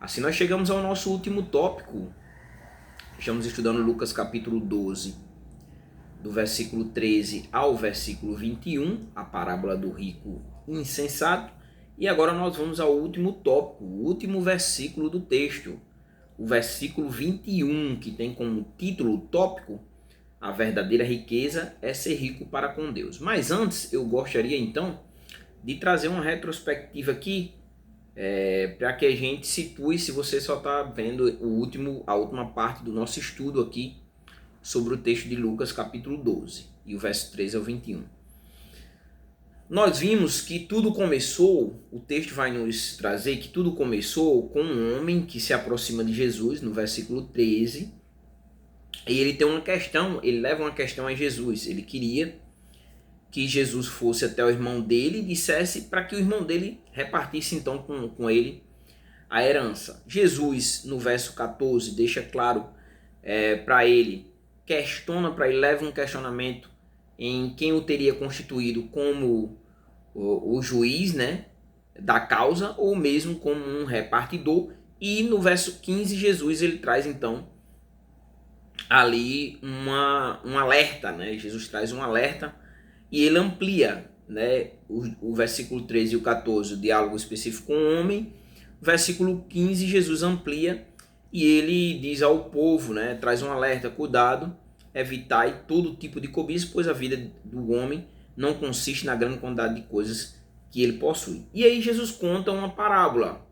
Assim nós chegamos ao nosso último tópico. Estamos estudando Lucas capítulo 12, do versículo 13 ao versículo 21, a parábola do rico insensato. E agora nós vamos ao último tópico, o último versículo do texto, o versículo 21, que tem como título tópico: a verdadeira riqueza é ser rico para com Deus. Mas antes eu gostaria então de trazer uma retrospectiva aqui, para que a gente situe, se você só está vendo a última parte do nosso estudo aqui sobre o texto de Lucas capítulo 12 e o verso 13 ao 21. Nós vimos que tudo começou, o texto vai nos trazer que tudo começou com um homem que se aproxima de Jesus, no versículo 13, e ele tem uma questão, ele leva uma questão a Jesus. Ele queria que Jesus fosse até o irmão dele e dissesse para que o irmão dele repartisse então com ele a herança. Jesus, no verso 14, deixa claro para ele, leva um questionamento em quem o teria constituído como o juiz, né, da causa, ou mesmo como um repartidor. E no verso 15, Jesus ele traz então ali um alerta, né? Jesus traz um alerta e ele amplia, né, o versículo 13 e o 14, o diálogo específico com o homem. Versículo 15, Jesus amplia e ele diz ao povo, né, traz um alerta: cuidado, evitai todo tipo de cobiça, pois a vida do homem não consiste na grande quantidade de coisas que ele possui. E aí Jesus conta uma parábola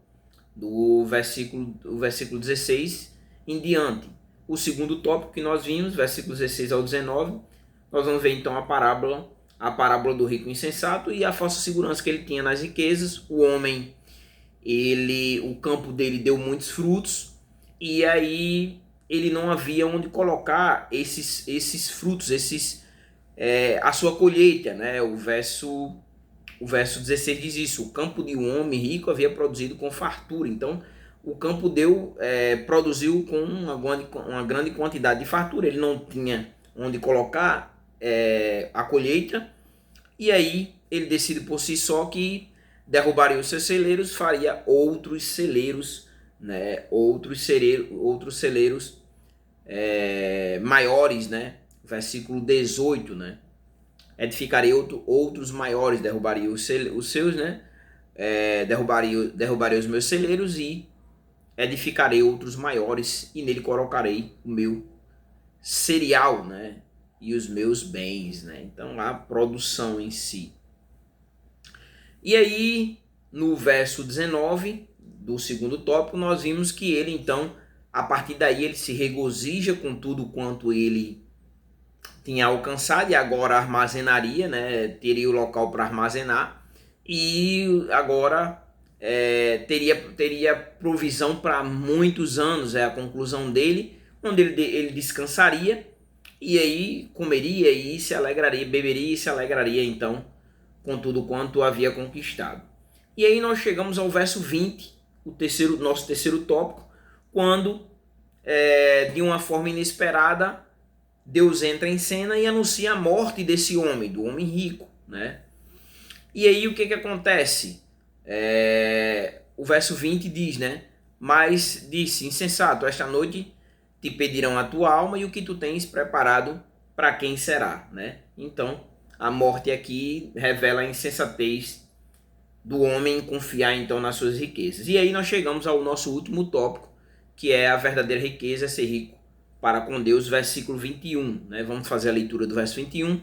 do versículo 16 em diante. O segundo tópico que nós vimos, versículos 16 ao 19, nós vamos ver então a parábola do rico insensato e a falsa segurança que ele tinha nas riquezas. O homem, o campo dele deu muitos frutos, e aí ele não havia onde colocar esses frutos, a sua colheita, né? O verso 16 diz isso: o campo de um homem rico havia produzido com fartura. Então o campo produziu com uma grande quantidade de fartura. Ele não tinha onde colocar a colheita, e aí ele decide por si só que derrubaria os seus celeiros, faria outros celeiros, né? Outros celeiros maiores, né? Versículo 18, né? Edificarei outros maiores, derrubaria os seus, né? Derrubarei os meus celeiros e edificarei outros maiores, e nele colocarei o meu cereal, né? E os meus bens, né? Então a produção em si. E aí, no verso 19 do segundo tópico, nós vimos que ele então, a partir daí, ele se regozija com tudo quanto ele tinha alcançado, e agora armazenaria, né? Teria o local para armazenar, e agora teria provisão para muitos anos. É a conclusão dele, onde ele descansaria, e aí comeria e se alegraria, beberia e se alegraria então com tudo quanto havia conquistado. E aí nós chegamos ao verso 20, nosso terceiro tópico, quando de uma forma inesperada Deus entra em cena e anuncia a morte desse homem, do homem rico, né? E aí o que acontece? O verso 20 diz, né? Mas disse: insensato, esta noite te pedirão a tua alma, e o que tu tens preparado, para quem será, né? Então a morte aqui revela a insensatez do homem confiar então nas suas riquezas. E aí nós chegamos ao nosso último tópico, que é a verdadeira riqueza é ser rico para com Deus, versículo 21, né? Vamos fazer a leitura do verso 21,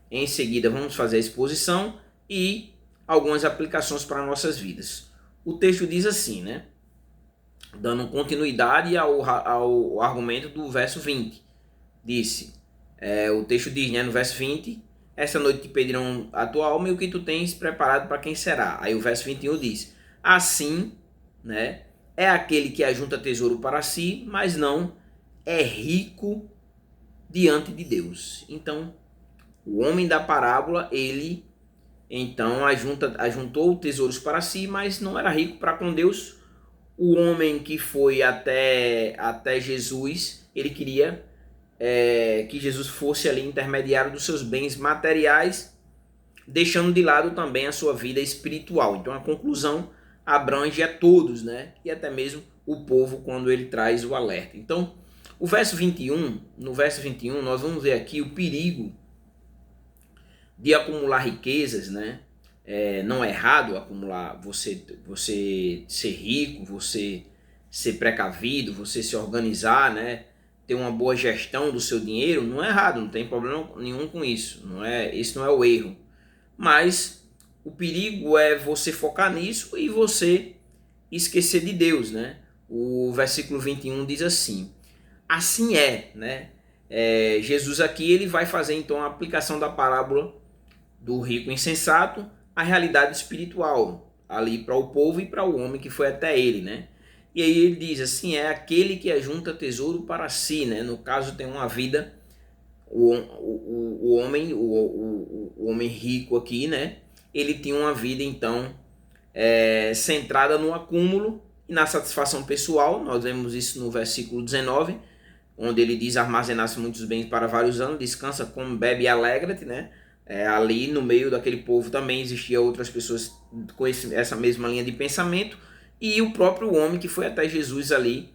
em seguida vamos fazer a exposição e algumas aplicações para nossas vidas. O texto diz assim, né? Dando continuidade ao argumento do verso 20. O texto diz, né, no verso 20: esta noite te pedirão a tua alma, e o que tu tens preparado, para quem será. Aí o verso 21 diz: assim, né, é aquele que ajunta tesouro para si, mas não é rico diante de Deus. Então, o homem da parábola, ele então ajuntou tesouros para si, mas não era rico para com Deus. O homem que foi até Jesus, ele queria que Jesus fosse ali intermediário dos seus bens materiais, deixando de lado também a sua vida espiritual. Então a conclusão abrange a todos, né? E até mesmo o povo quando ele traz o alerta. Então, no verso 21, nós vamos ver aqui o perigo de acumular riquezas, né? Não é errado acumular, você ser rico, você ser precavido, você se organizar, né? Ter uma boa gestão do seu dinheiro, não é errado, não tem problema nenhum com isso. Esse não é o erro. Mas o perigo é você focar nisso e você esquecer de Deus, né? O versículo 21 diz assim: assim né? Jesus aqui ele vai fazer então a aplicação da parábola do rico insensato à realidade espiritual ali para o povo e para o homem que foi até ele, né? E aí ele diz assim, é aquele que ajunta tesouro para si, né? No caso tem uma vida, o homem rico aqui, né? Ele tinha uma vida então centrada no acúmulo e na satisfação pessoal. Nós vemos isso no versículo 19, onde ele diz: armazenasse muitos bens para vários anos, descansa, come, bebe e alegra-te, né? Ali no meio daquele povo também existia outras pessoas com essa mesma linha de pensamento, e o próprio homem que foi até Jesus ali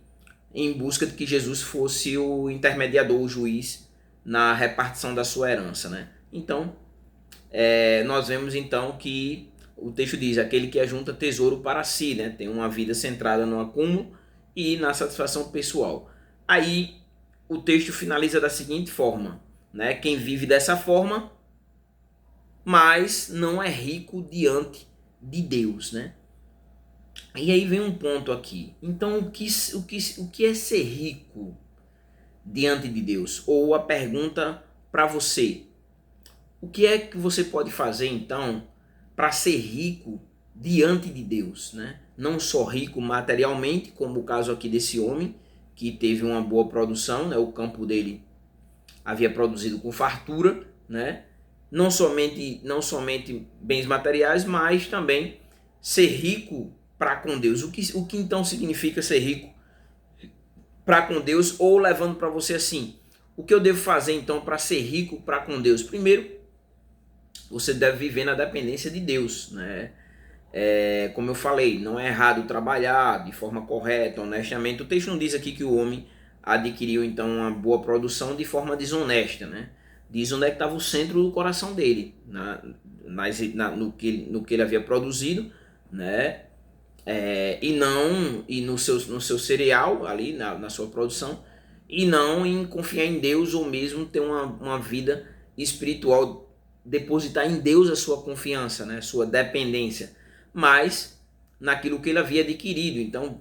em busca de que Jesus fosse o intermediador, o juiz na repartição da sua herança, né? Então, nós vemos então que o texto diz: aquele que ajunta tesouro para si, né? Tem uma vida centrada no acúmulo e na satisfação pessoal. Aí o texto finaliza da seguinte forma, né? Quem vive dessa forma, mas não é rico diante de Deus, né? E aí vem um ponto aqui. Então, o que é ser rico diante de Deus? Ou a pergunta para você: o que é que você pode fazer então para ser rico diante de Deus, né? Não só rico materialmente, como o caso aqui desse homem que teve uma boa produção, né? O campo dele havia produzido com fartura, né? Não somente bens materiais, mas também ser rico para com Deus. O que então significa ser rico para com Deus? Ou levando para você assim, o que eu devo fazer então para ser rico para com Deus? Primeiro, você deve viver na dependência de Deus, né? Como eu falei, não é errado trabalhar de forma correta, honestamente. O texto não diz aqui que o homem adquiriu então uma boa produção de forma desonesta, né? Diz onde é que estava o centro do coração dele, no que ele havia produzido, né? E no seu cereal ali na sua produção, e não em confiar em Deus, ou mesmo ter uma vida espiritual, depositar em Deus a sua confiança, né? Sua dependência, mas naquilo que ele havia adquirido. Então,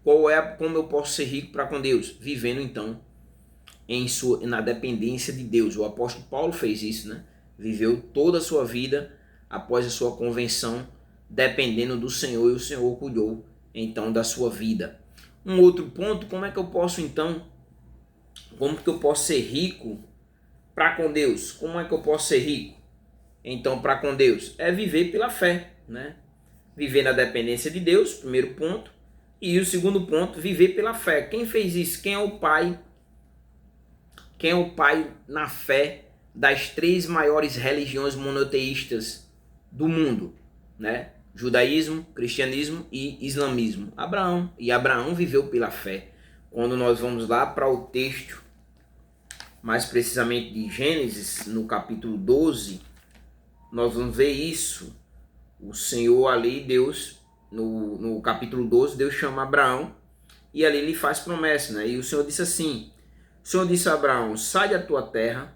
como eu posso ser rico para com Deus? Vivendo então na dependência de Deus. O apóstolo Paulo fez isso, né? Viveu toda a sua vida após a sua convenção dependendo do Senhor, e o Senhor cuidou então da sua vida. Um outro ponto: como que eu posso ser rico para com Deus? Como é que eu posso ser rico então para com Deus? É viver pela fé, né? Viver na dependência de Deus, primeiro ponto. E o segundo ponto, viver pela fé. Quem fez isso? Quem é o pai? Quem é o pai na fé das três maiores religiões monoteístas do mundo, né? Judaísmo, cristianismo e islamismo. Abraão. E Abraão viveu pela fé. Quando nós vamos lá para o texto, mais precisamente de Gênesis, no capítulo 12, nós vamos ver isso. O Senhor ali, Deus, no capítulo 12, Deus chama Abraão e ali ele faz promessa, né? E o Senhor disse assim: o Senhor disse a Abraão: sai da tua terra,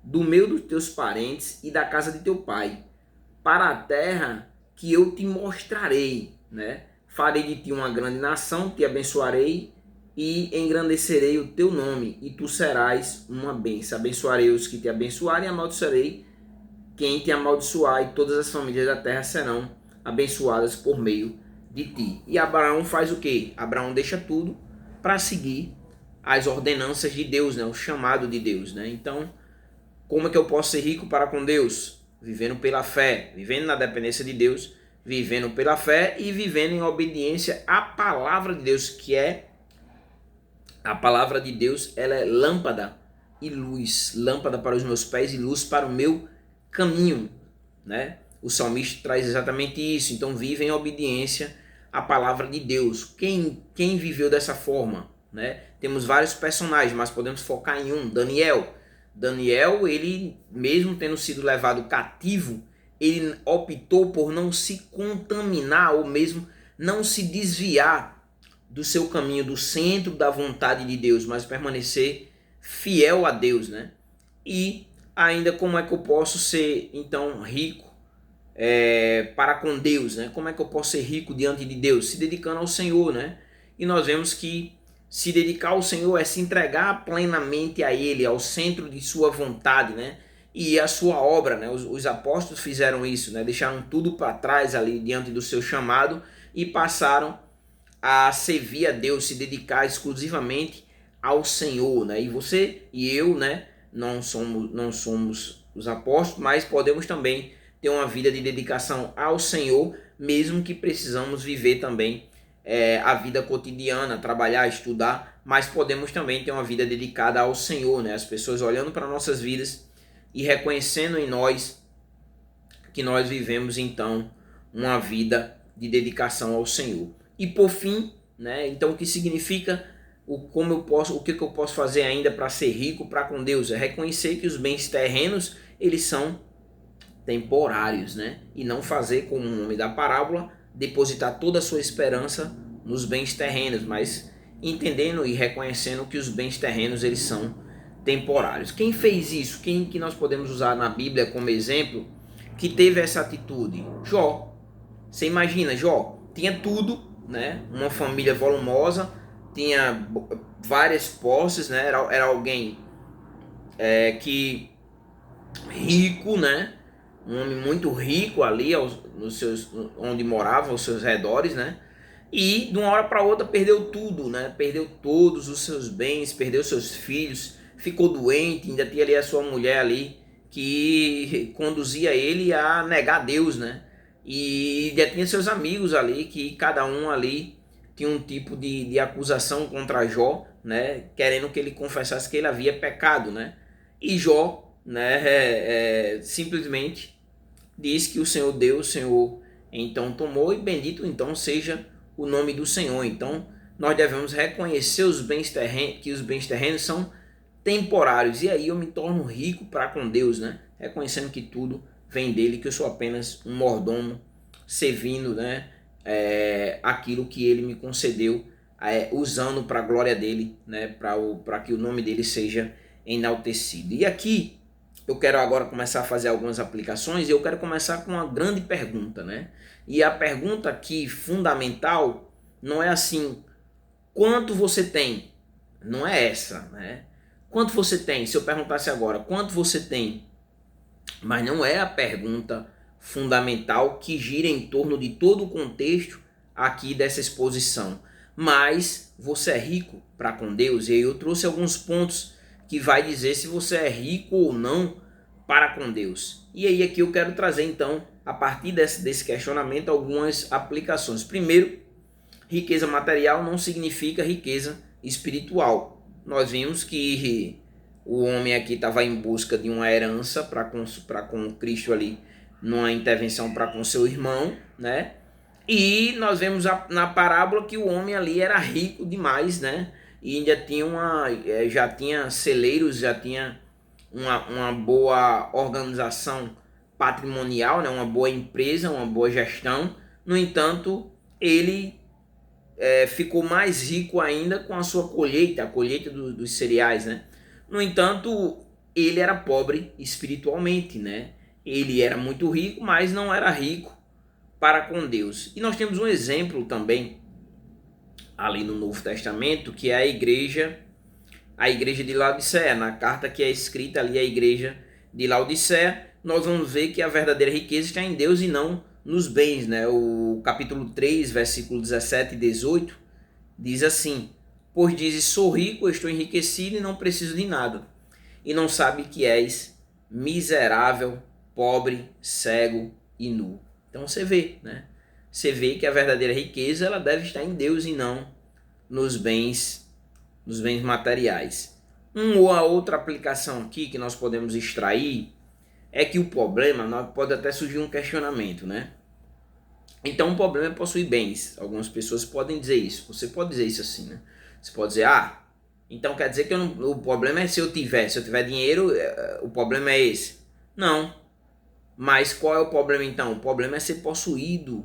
do meio dos teus parentes e da casa de teu pai, para a terra que eu te mostrarei, né? Farei de ti uma grande nação, te abençoarei e engrandecerei o teu nome, e tu serás uma bênção. Abençoarei os que te abençoarem, e amaldiçoarei quem te amaldiçoar, e todas as famílias da terra serão abençoadas por meio de ti. E Abraão faz o quê? Abraão deixa tudo para seguir as ordenanças de Deus, né? O chamado de Deus, né? Então, como é que eu posso ser rico para com Deus? Vivendo pela fé, vivendo na dependência de Deus, vivendo pela fé e vivendo em obediência à palavra de Deus, que é a palavra de Deus. Ela é lâmpada e luz, lâmpada para os meus pés e luz para o meu caminho, né? O salmista traz exatamente isso. Então, vive em obediência a palavra de Deus. Quem viveu dessa forma, né? Temos vários personagens, mas podemos focar em um, Daniel. Daniel, ele mesmo tendo sido levado cativo, ele optou por não se contaminar ou mesmo não se desviar do seu caminho, do centro da vontade de Deus, mas permanecer fiel a Deus, né? E ainda como é que eu posso ser então rico para com Deus, né? Como é que eu posso ser rico diante de Deus? Se dedicando ao Senhor, né? E nós vemos que se dedicar ao Senhor é se entregar plenamente a Ele, ao centro de sua vontade, né? E a sua obra, né? Os apóstolos fizeram isso, né? Deixaram tudo para trás ali diante do seu chamado e passaram a servir a Deus, se dedicar exclusivamente ao Senhor, né? E você e eu, né? Não somos os apóstolos, mas podemos também ter uma vida de dedicação ao Senhor, mesmo que precisamos viver também a vida cotidiana, trabalhar, estudar, mas podemos também ter uma vida dedicada ao Senhor, né? As pessoas olhando para nossas vidas e reconhecendo em nós que nós vivemos então uma vida de dedicação ao Senhor. E por fim, né? Então o que significa o que eu posso fazer ainda para ser rico para com Deus? É reconhecer que os bens terrenos eles são temporários, né? E não fazer como o homem da parábola, depositar toda a sua esperança nos bens terrenos, mas entendendo e reconhecendo que os bens terrenos eles são temporários. Quem fez isso? Quem que nós podemos usar na Bíblia como exemplo que teve essa atitude? Jó. Você imagina, Jó tinha tudo, né? Uma família volumosa, tinha várias posses, né? Era alguém que rico, né? Um homem muito rico ali onde morava, aos seus redores, né? E de uma hora para outra perdeu tudo, né? Perdeu todos os seus bens, perdeu seus filhos, ficou doente, ainda tinha ali a sua mulher ali que conduzia ele a negar Deus, né? E ainda tinha seus amigos ali que cada um ali tinha um tipo de acusação contra Jó, né? Querendo que ele confessasse que ele havia pecado, né? E Jó, né? Simplesmente diz que o Senhor deu, o Senhor então tomou e bendito então seja o nome do Senhor. Então nós devemos reconhecer que os bens terrenos são temporários e aí eu me torno rico para com Deus, né? Reconhecendo que tudo vem dele, que eu sou apenas um mordomo servindo, né? Aquilo que ele me concedeu, usando para a glória dele, né? Para que o nome dele seja enaltecido. E aqui eu quero agora começar a fazer algumas aplicações e eu quero começar com uma grande pergunta, né? E a pergunta aqui fundamental não é assim, quanto você tem? Não é essa, né? Quanto você tem? Se eu perguntasse agora, quanto você tem? Mas não é a pergunta fundamental que gira em torno de todo o contexto aqui dessa exposição. Mas você é rico para com Deus? E aí eu trouxe alguns pontos que vai dizer se você é rico ou não para com Deus. E aí aqui eu quero trazer então, a partir desse questionamento, algumas aplicações. Primeiro, riqueza material não significa riqueza espiritual. Nós vimos que o homem aqui estava em busca de uma herança para com Cristo ali, numa intervenção para com seu irmão, né? E nós vemos na parábola que o homem ali era rico demais, né? E ainda tinha já tinha celeiros, já tinha uma boa organização patrimonial, né? Uma boa empresa, uma boa gestão. No entanto, ele ficou mais rico ainda com a sua colheita, a colheita dos cereais, né? No entanto, ele era pobre espiritualmente, né? Ele era muito rico, mas não era rico para com Deus. E nós temos um exemplo também ali no Novo Testamento, que é a igreja de Laodiceia. Na carta que é escrita ali à igreja de Laodiceia, nós vamos ver que a verdadeira riqueza está em Deus e não nos bens, né? O capítulo 3, versículo 17 e 18 diz assim: pois dizes, sou rico, estou enriquecido e não preciso de nada, e não sabe que és miserável, pobre, cego e nu. Então você vê, né? Você vê que a verdadeira riqueza ela deve estar em Deus e não nos bens materiais. Uma outra aplicação aqui que nós podemos extrair é que o problema, pode até surgir um questionamento, né? Então o problema é possuir bens. Algumas pessoas podem dizer isso. Você pode dizer isso assim, né? Você pode dizer, então quer dizer que o problema é se eu tiver dinheiro, o problema é esse. Não. Mas qual é o problema então? O problema é ser possuído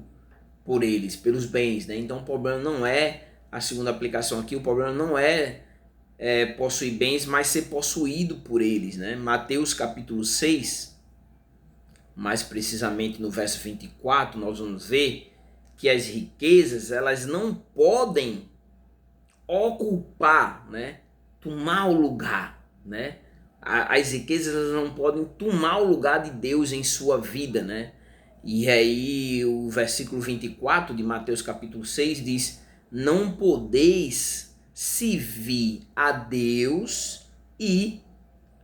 por eles, pelos bens, né? Então o problema não é, a segunda aplicação aqui, o problema não é, possuir bens, mas ser possuído por eles, né? Mateus capítulo 6, mais precisamente no verso 24, nós vamos ver que as riquezas, elas não podem ocupar, né? Tomar o lugar, né? As riquezas, elas não podem tomar o lugar de Deus em sua vida, né? E aí o versículo 24 de Mateus capítulo 6 diz: não podeis servir a Deus e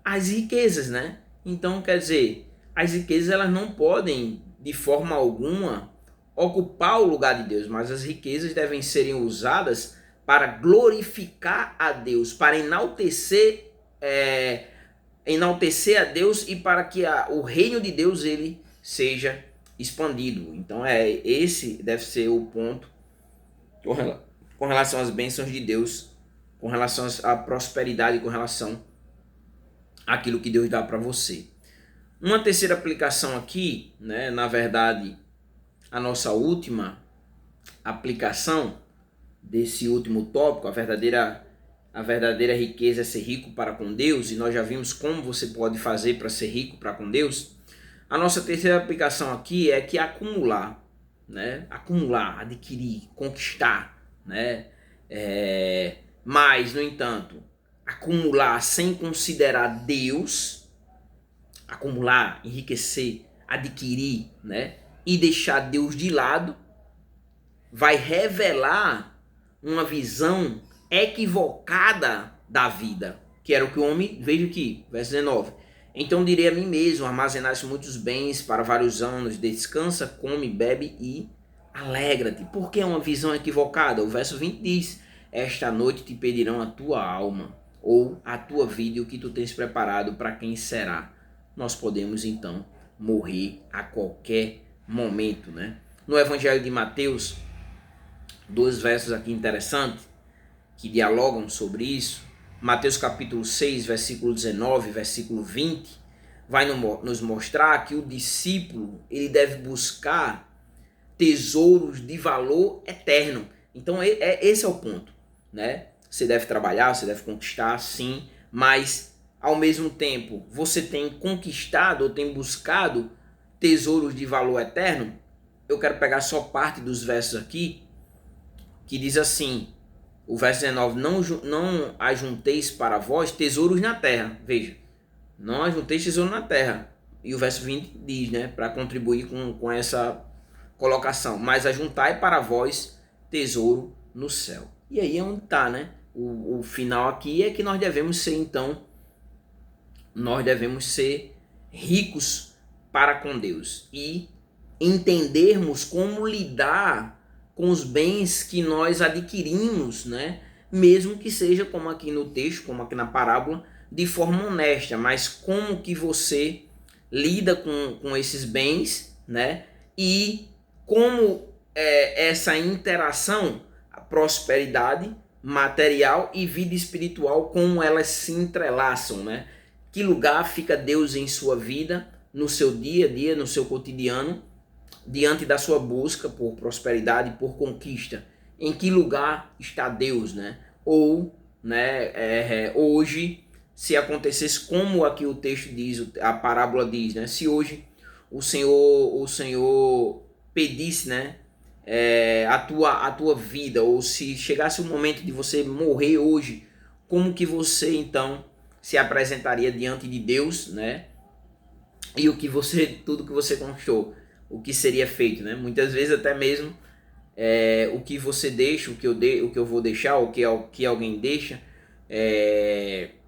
as riquezas, né? Então, quer dizer, as riquezas, elas não podem de forma alguma ocupar o lugar de Deus, mas as riquezas devem serem usadas para glorificar a Deus, para enaltecer a Deus e para que o reino de Deus ele seja expandido. Então esse deve ser o ponto com relação às bênçãos de Deus, com relação à prosperidade, com relação àquilo que Deus dá para você. Uma terceira aplicação aqui, né, na verdade, a nossa última aplicação desse último tópico, a verdadeira riqueza é ser rico para com Deus, e nós já vimos como você pode fazer para ser rico para com Deus. A nossa terceira aplicação aqui é que acumular, né? Acumular, adquirir, conquistar, né? Mas, no entanto, acumular sem considerar Deus, acumular, enriquecer, adquirir, né? E deixar Deus de lado, vai revelar uma visão equivocada da vida, que era o que o homem, veja aqui, verso 19. Então direi a mim mesmo, armazenaste muitos bens para vários anos, descansa, come, bebe e alegra-te. Porque é uma visão equivocada? O verso 20 diz, esta noite te pedirão a tua alma, ou a tua vida e o que tu tens preparado para quem será. Nós podemos então morrer a qualquer momento, né? No Evangelho de Mateus, dois versos aqui interessantes que dialogam sobre isso. Mateus capítulo 6, versículo 19, versículo 20, vai nos mostrar que o discípulo ele deve buscar tesouros de valor eterno. Então esse é o ponto, né? Você deve trabalhar, você deve conquistar, sim, mas ao mesmo tempo você tem conquistado ou tem buscado tesouros de valor eterno. Eu quero pegar só parte dos versos aqui que diz assim, o verso 19, não ajunteis para vós tesouros na terra. Veja, não ajunteis tesouros na terra. E o verso 20 diz, né, para contribuir com essa colocação, mas ajuntai para vós tesouro no céu. E aí é onde está, né? O final aqui é que nós devemos ser, então, nós devemos ser ricos para com Deus e entendermos como lidar com os bens que nós adquirimos, né? Mesmo que seja como aqui no texto, como aqui na parábola, de forma honesta, mas como que você lida com esses bens, né? E como essa interação, a prosperidade material e vida espiritual, como elas se entrelaçam, né? Que lugar fica Deus em sua vida, no seu dia a dia, no seu cotidiano, diante da sua busca por prosperidade, por conquista? Em que lugar está Deus, né? Ou, né, hoje, se acontecesse como aqui o texto diz, a parábola diz, né? Se hoje o Senhor pedisse, né, a tua vida, ou se chegasse o momento de você morrer hoje, como que você então se apresentaria diante de Deus, né? E tudo que você conquistou, o que seria feito, né? Muitas vezes até mesmo o que você deixa, o que eu vou deixar, o que alguém deixa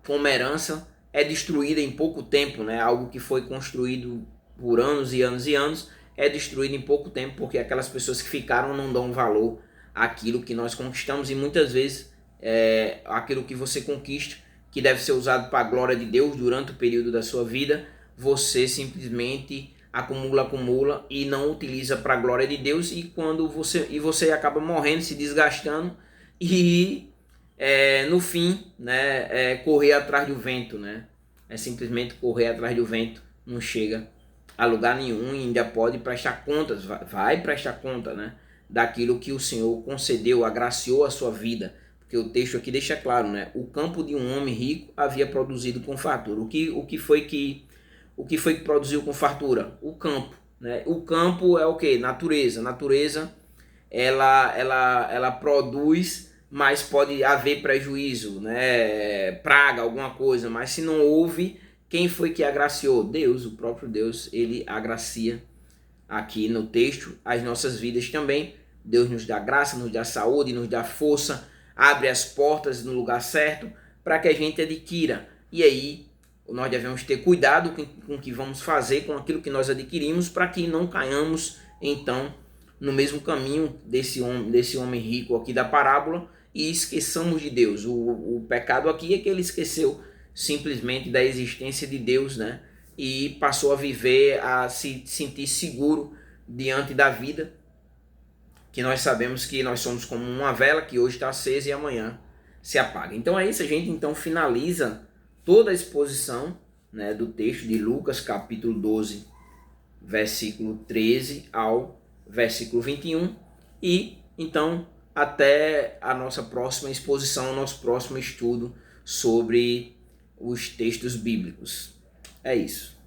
como herança é destruído em pouco tempo, né? Algo que foi construído por anos e anos e anos é destruído em pouco tempo, porque aquelas pessoas que ficaram não dão valor àquilo que nós conquistamos, e muitas vezes aquilo que você conquista, que deve ser usado para a glória de Deus durante o período da sua vida, você simplesmente acumula e não utiliza para a glória de Deus, e quando você acaba morrendo, se desgastando e no fim, né, correr atrás do vento, né? É simplesmente correr atrás do vento, não chega a lugar nenhum e ainda pode prestar contas, vai prestar conta, né, daquilo que o Senhor concedeu, agraciou a sua vida. Porque o texto aqui deixa claro, né? O campo de um homem rico havia produzido com fartura. O que foi que produziu com fartura? O campo, né? O campo é o que? Natureza. Natureza, ela produz, mas pode haver prejuízo, né? Praga, alguma coisa. Mas se não houve, quem foi que agraciou? Deus, o próprio Deus, ele agracia aqui no texto as nossas vidas também. Deus nos dá graça, nos dá saúde, nos dá força, abre as portas no lugar certo para que a gente adquira. E aí nós devemos ter cuidado com o que vamos fazer com aquilo que nós adquirimos, para que não caiamos então no mesmo caminho desse homem rico aqui da parábola e esqueçamos de Deus. O pecado aqui é que ele esqueceu simplesmente da existência de Deus, né? E passou a viver, a se sentir seguro diante da vida, que nós sabemos que nós somos como uma vela que hoje está acesa e amanhã se apaga. Então é isso, a gente então finaliza toda a exposição, né, do texto de Lucas, capítulo 12, versículo 13 ao versículo 21, e então até a nossa próxima exposição, o nosso próximo estudo sobre os textos bíblicos. É isso.